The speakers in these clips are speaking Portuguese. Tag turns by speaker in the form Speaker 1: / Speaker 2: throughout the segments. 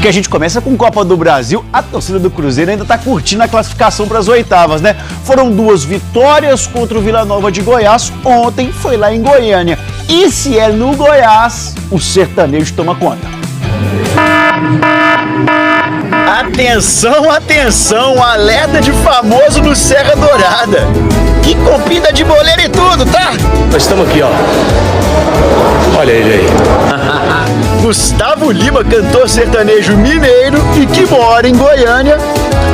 Speaker 1: Porque a gente começa com Copa do Brasil, a torcida do Cruzeiro ainda tá curtindo a classificação para as oitavas, né? Foram 2 vitórias contra o Vila Nova de Goiás, ontem foi lá em Goiânia. E se é no Goiás, o sertanejo toma conta. Atenção, atenção, alerta de famoso no Serra Dourada. E com pinta de boleiro e tudo, tá?
Speaker 2: Nós estamos aqui, ó. Olha ele aí.
Speaker 1: Gustavo Lima, cantor sertanejo mineiro e que mora em Goiânia,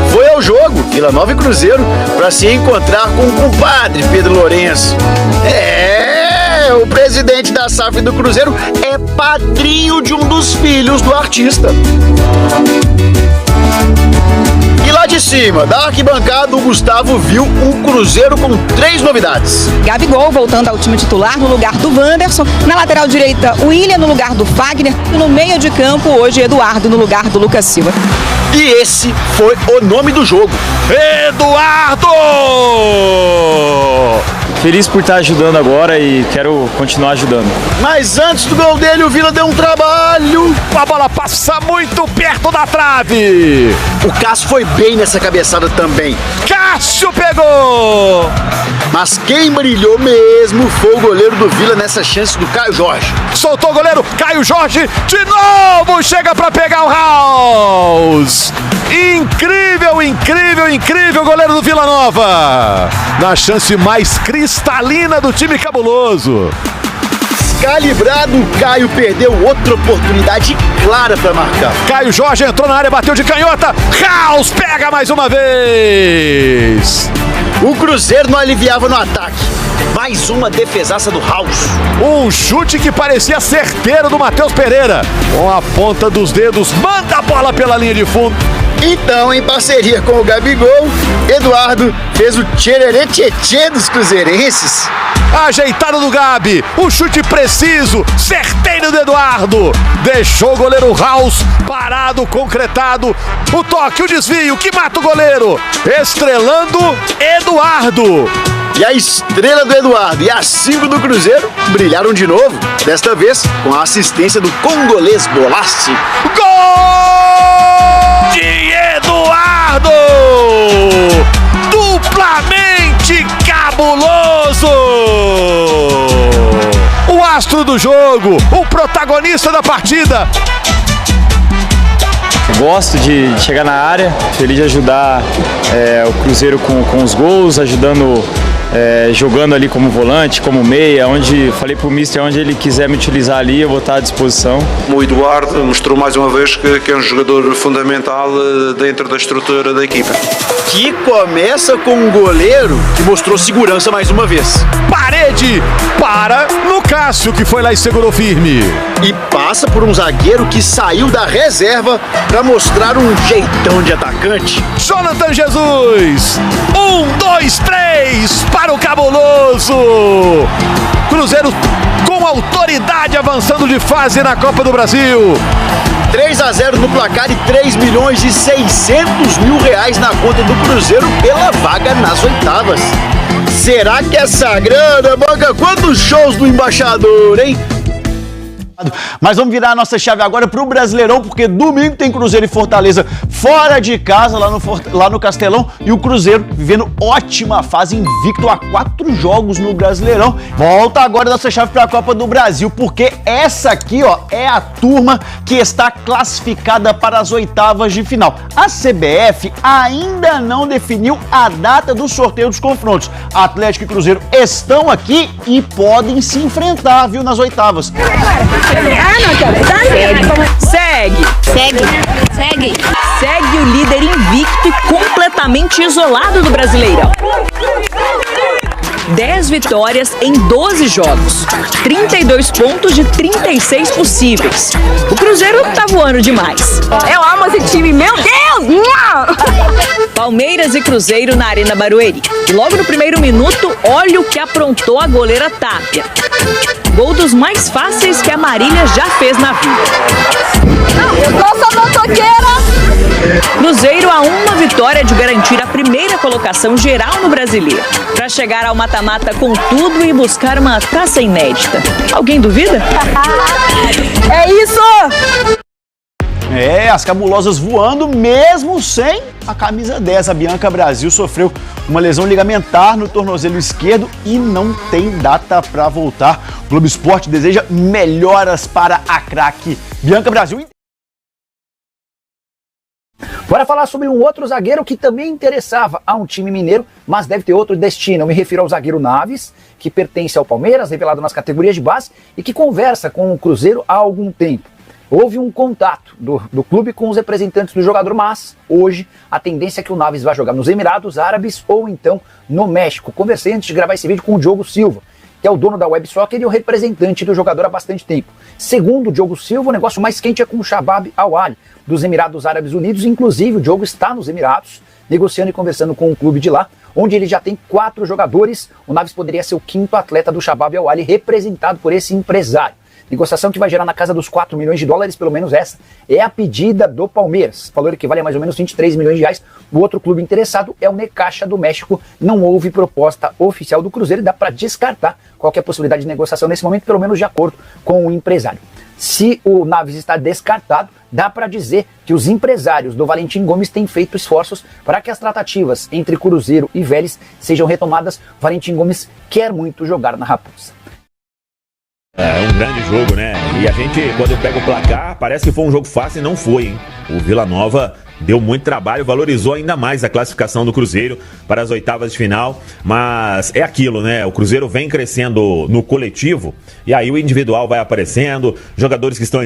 Speaker 1: foi ao jogo Vila Nova e Cruzeiro para se encontrar com o compadre Pedro Lourenço. O presidente da SAF do Cruzeiro é padrinho de um dos filhos do artista. E lá de cima, da arquibancada, o Gustavo viu um Cruzeiro com 3 novidades.
Speaker 3: Gabigol voltando ao time titular no lugar do Wanderson. Na lateral direita, o William no lugar do Fagner. E no meio de campo, hoje, Eduardo no lugar do Lucas Silva.
Speaker 1: E esse foi o nome do jogo.
Speaker 2: Eduardo! Feliz por estar ajudando agora e quero continuar ajudando.
Speaker 1: Mas antes do gol dele, o Vila deu um trabalho.
Speaker 2: A bola passa muito perto da trave.
Speaker 1: O Cássio foi bem nessa cabeçada também.
Speaker 2: Cássio pegou!
Speaker 1: Mas quem brilhou mesmo foi o goleiro do Vila nessa chance do Caio Jorge.
Speaker 2: Soltou o goleiro, Caio Jorge, de novo chega para pegar o House. Incrível, incrível, incrível, goleiro do Vila Nova. Na chance mais cristalina do time cabuloso.
Speaker 1: Calibrado, o Caio perdeu outra oportunidade clara para marcar.
Speaker 2: Caio Jorge entrou na área, bateu de canhota. House pega mais uma vez.
Speaker 1: O Cruzeiro não aliviava no ataque. Mais uma defesaça do House.
Speaker 2: Um chute que parecia certeiro do Matheus Pereira. Com a ponta dos dedos, manda a bola pela linha de fundo.
Speaker 1: Então, em parceria com o Gabigol, Eduardo fez o tchererê tchê dos cruzeirenses.
Speaker 2: Ajeitado do Gabi, o chute preciso, certeiro do Eduardo. Deixou o goleiro House parado, concretado. O toque, o desvio, que mata o goleiro. Estrelando Eduardo.
Speaker 1: E a estrela do Eduardo e a 5 do Cruzeiro brilharam de novo. Desta vez com a assistência do congolês Bolassi.
Speaker 2: Gol de Eduardo! Duplamente cabuloso! O astro do jogo, o protagonista da partida.
Speaker 4: Gosto de chegar na área, feliz de ajudar o Cruzeiro com os gols, ajudando, jogando ali como volante, como meia, onde falei pro mister, onde ele quiser me utilizar ali, eu vou estar à disposição.
Speaker 5: O Eduardo mostrou mais uma vez que é um jogador fundamental dentro da estrutura da equipa.
Speaker 1: Que começa com um goleiro que mostrou segurança mais uma vez.
Speaker 2: Parede para no Cássio, que foi lá e segurou firme.
Speaker 1: E passa por um zagueiro que saiu da reserva para mostrar um jeitão de atacante.
Speaker 2: Jonathan Jesus. 1, 2, 3 para o cabuloso. Cruzeiro com autoridade avançando de fase na Copa do Brasil.
Speaker 1: 3-0 no placar e 3.600.000 reais na conta do Cruzeiro pela vaga nas oitavas. Será que essa grana banca quantos shows do embaixador, hein? Mas vamos virar a nossa chave agora para o Brasileirão, porque domingo tem Cruzeiro e Fortaleza fora de casa, lá no Castelão, e o Cruzeiro vivendo ótima fase, invicto a 4 jogos no Brasileirão. Volta agora a nossa chave para a Copa do Brasil, porque essa aqui, ó, é a turma que está classificada para as oitavas de final. A CBF ainda não definiu a data do sorteio dos confrontos. Atlético e Cruzeiro estão aqui e podem se enfrentar, viu, nas oitavas.
Speaker 6: Segue o líder invicto e completamente isolado do Brasileirão. 10 vitórias em 12 jogos, 32 pontos de 36 possíveis. O Cruzeiro tá voando demais.
Speaker 3: Eu amo esse time, meu Deus!
Speaker 6: Palmeiras e Cruzeiro na Arena Barueri. E logo no primeiro minuto, olha o que aprontou a goleira Tapia. Gol dos mais fáceis que a Marília já fez na vida.
Speaker 3: Nossa motoqueira!
Speaker 6: Cruzeiro a uma vitória de garantir a primeira colocação geral no Brasileiro. Para chegar ao mata-mata com tudo e buscar uma taça inédita. Alguém duvida?
Speaker 3: É isso!
Speaker 1: As cabulosas voando mesmo sem a camisa 10. A Bianca Brasil sofreu uma lesão ligamentar no tornozelo esquerdo e não tem data para voltar. O Globo Esporte deseja melhoras para a craque Bianca Brasil.
Speaker 7: Bora falar sobre um outro zagueiro que também interessava a um time mineiro, mas deve ter outro destino. Eu me refiro ao zagueiro Naves, que pertence ao Palmeiras, revelado nas categorias de base, e que conversa com o Cruzeiro há algum tempo. Houve um contato do clube com os representantes do jogador, mas hoje a tendência é que o Naves vá jogar nos Emirados Árabes ou então no México. Conversei antes de gravar esse vídeo com o Diogo Silva, que é o dono da Web Soccer e o representante do jogador há bastante tempo. Segundo o Diogo Silva, o negócio mais quente é com o Shabab Al-Ahly, dos Emirados Árabes Unidos. Inclusive, o Diogo está nos Emirados, negociando e conversando com o clube de lá, onde ele já tem 4 jogadores. O Naves poderia ser o 5º atleta do Shabab Al-Ahly, representado por esse empresário. Negociação que vai gerar na casa dos 4 milhões de dólares, pelo menos essa é a pedida do Palmeiras. Valor equivale a mais ou menos 23 milhões de reais. O outro clube interessado é o Necaxa do México. Não houve proposta oficial do Cruzeiro e dá para descartar qualquer possibilidade de negociação nesse momento, pelo menos de acordo com o empresário. Se o Naves está descartado, dá para dizer que os empresários do Valentim Gomes têm feito esforços para que as tratativas entre Cruzeiro e Vélez sejam retomadas. O Valentim Gomes quer muito jogar na Raposa.
Speaker 8: É um grande jogo, né? E a gente, quando pega o placar, parece que foi um jogo fácil e não foi, hein? O Vila Nova deu muito trabalho, valorizou ainda mais a classificação do Cruzeiro para as oitavas de final, mas é aquilo, né? O Cruzeiro vem crescendo no coletivo e aí o individual vai aparecendo, jogadores que estão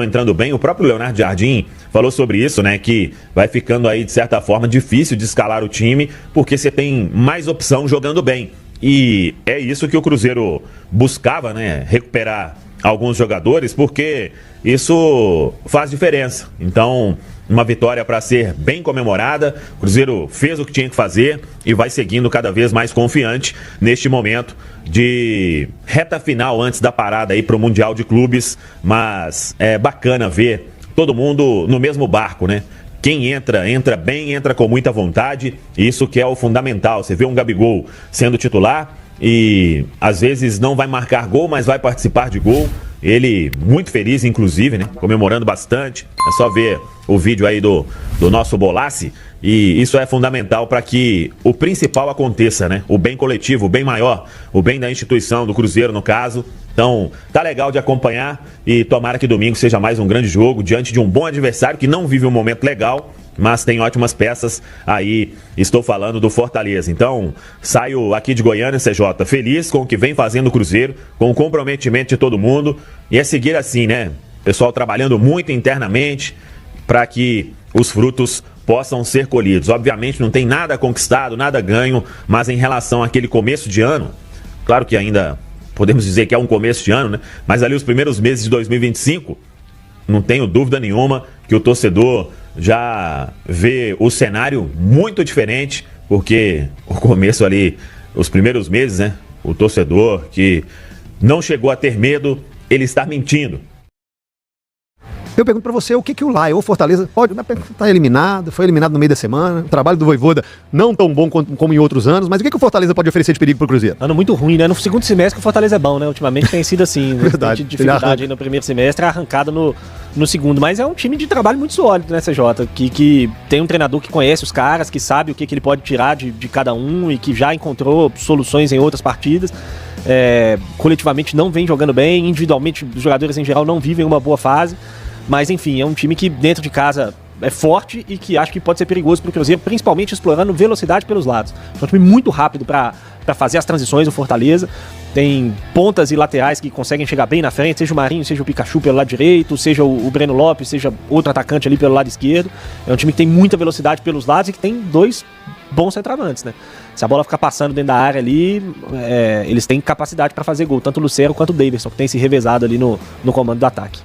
Speaker 8: entrando bem. O próprio Leonardo Jardim falou sobre isso, né? Que vai ficando aí, de certa forma, difícil de escalar o time, porque você tem mais opção jogando bem. E é isso que o Cruzeiro buscava, né? Recuperar alguns jogadores, porque isso faz diferença. Então, uma vitória para ser bem comemorada. O Cruzeiro fez o que tinha que fazer e vai seguindo cada vez mais confiante neste momento de reta final antes da parada aí para o Mundial de Clubes. Mas é bacana ver todo mundo no mesmo barco, né? Quem entra bem, entra com muita vontade. Isso que é o fundamental. Você vê um Gabigol sendo titular e às vezes não vai marcar gol, mas vai participar de gol. Ele muito feliz, inclusive, né? Comemorando bastante. É só ver o vídeo aí do nosso Bolassi. E isso é fundamental para que o principal aconteça, né? O bem coletivo, o bem maior, o bem da instituição, do Cruzeiro, no caso. Então, tá legal de acompanhar e tomara que domingo seja mais um grande jogo diante de um bom adversário que não vive um momento legal, mas tem ótimas peças. Aí estou falando do Fortaleza. Então, saio aqui de Goiânia, CJ, feliz com o que vem fazendo o Cruzeiro, com o comprometimento de todo mundo. E é seguir assim, né? Pessoal trabalhando muito internamente para que os frutos possam ser colhidos. Obviamente não tem nada conquistado, nada ganho, mas em relação àquele começo de ano, claro que ainda podemos dizer que é um começo de ano, né? Mas ali os primeiros meses de 2025, não tenho dúvida nenhuma que o torcedor já vê o cenário muito diferente, porque o começo ali, os primeiros meses, né? O torcedor que não chegou a ter medo, ele está mentindo.
Speaker 9: Eu pergunto pra você, o que o Lion, o Fortaleza, pode estar eliminado, foi eliminado no meio da semana, o trabalho do Vojvoda não tão bom como em outros anos, mas o que o Fortaleza pode oferecer de perigo pro Cruzeiro?
Speaker 10: Ano muito ruim, né? No segundo semestre o Fortaleza é bom, né? Ultimamente tem sido assim,
Speaker 9: verdade.
Speaker 10: Dificuldade aí no primeiro semestre, arrancada no segundo, mas é um time de trabalho muito sólido, né, CJ? Que tem um treinador que conhece os caras, que sabe o que ele pode tirar de cada um e que já encontrou soluções em outras partidas. Coletivamente não vem jogando bem, individualmente os jogadores em geral não vivem uma boa fase. Mas enfim, é um time que dentro de casa é forte e que acho que pode ser perigoso para o Cruzeiro, principalmente explorando velocidade pelos lados. É um time muito rápido para fazer as transições do Fortaleza. Tem pontas e laterais que conseguem chegar bem na frente, seja o Marinho, seja o Pikachu pelo lado direito, seja o Breno Lopes, seja outro atacante ali pelo lado esquerdo. É um time que tem muita velocidade pelos lados e que tem 2 bons centroavantes, né? Se a bola ficar passando dentro da área ali, eles têm capacidade para fazer gol, tanto o Lucero quanto o Davidson, que tem se revezado ali no comando do ataque.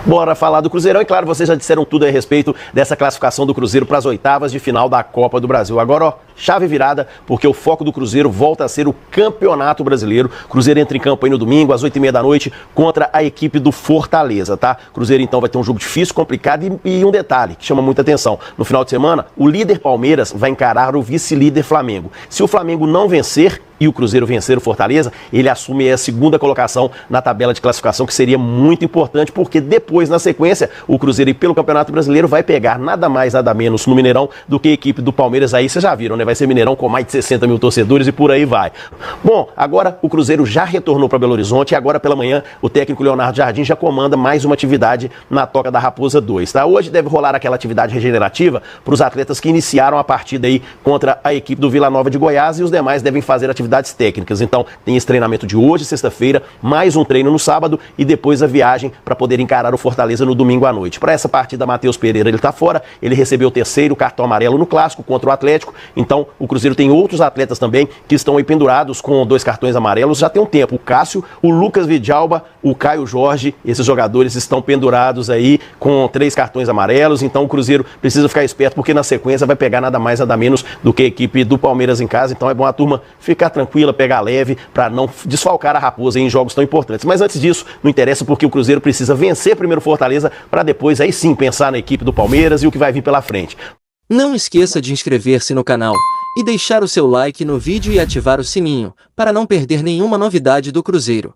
Speaker 11: Bora falar do Cruzeirão e claro, vocês já disseram tudo a respeito dessa classificação do Cruzeiro para as oitavas de final da Copa do Brasil. Agora, ó, chave virada, porque o foco do Cruzeiro volta a ser o Campeonato Brasileiro. Cruzeiro entra em campo aí no domingo, às 8h30 da noite, contra a equipe do Fortaleza, tá? Cruzeiro então vai ter um jogo difícil, complicado e um detalhe que chama muita atenção. No final de semana, o líder Palmeiras vai encarar o vice-líder Flamengo. Se o Flamengo não vencer e o Cruzeiro vencer o Fortaleza, ele assume a segunda colocação na tabela de classificação, que seria muito importante, porque depois, na sequência, o Cruzeiro, pelo Campeonato Brasileiro, vai pegar nada mais, nada menos no Mineirão do que a equipe do Palmeiras. Aí vocês já viram, né? Vai ser Mineirão com mais de 60 mil torcedores e por aí vai. Bom, agora o Cruzeiro já retornou para Belo Horizonte e agora pela manhã o técnico Leonardo Jardim já comanda mais uma atividade na Toca da Raposa 2, tá? Hoje deve rolar aquela atividade regenerativa para os atletas que iniciaram a partida aí contra a equipe do Vila Nova de Goiás, e os demais devem fazer atividades técnicas. Então tem esse treinamento de hoje, sexta-feira, mais um treino no sábado e depois a viagem para poder encarar o Fortaleza no domingo à noite. Para essa partida, Matheus Pereira, ele tá fora, ele recebeu o terceiro cartão amarelo no Clássico contra o Atlético. Então o Cruzeiro tem outros atletas também que estão aí pendurados com 2 cartões amarelos já tem um tempo. O Cássio, o Lucas Vidalba, o Caio Jorge, esses jogadores estão pendurados aí com 3 cartões amarelos. Então o Cruzeiro precisa ficar esperto, porque na sequência vai pegar nada mais, nada menos do que a equipe do Palmeiras em casa. Então é bom a turma ficar tranquila, pegar leve, para não desfalcar a Raposa em jogos tão importantes. Mas antes disso, não interessa, porque o Cruzeiro precisa vencer primeiro o Fortaleza, para depois aí sim pensar na equipe do Palmeiras e o que vai vir pela frente.
Speaker 12: Não esqueça de inscrever-se no canal e deixar o seu like no vídeo e ativar o sininho, para não perder nenhuma novidade do Cruzeiro.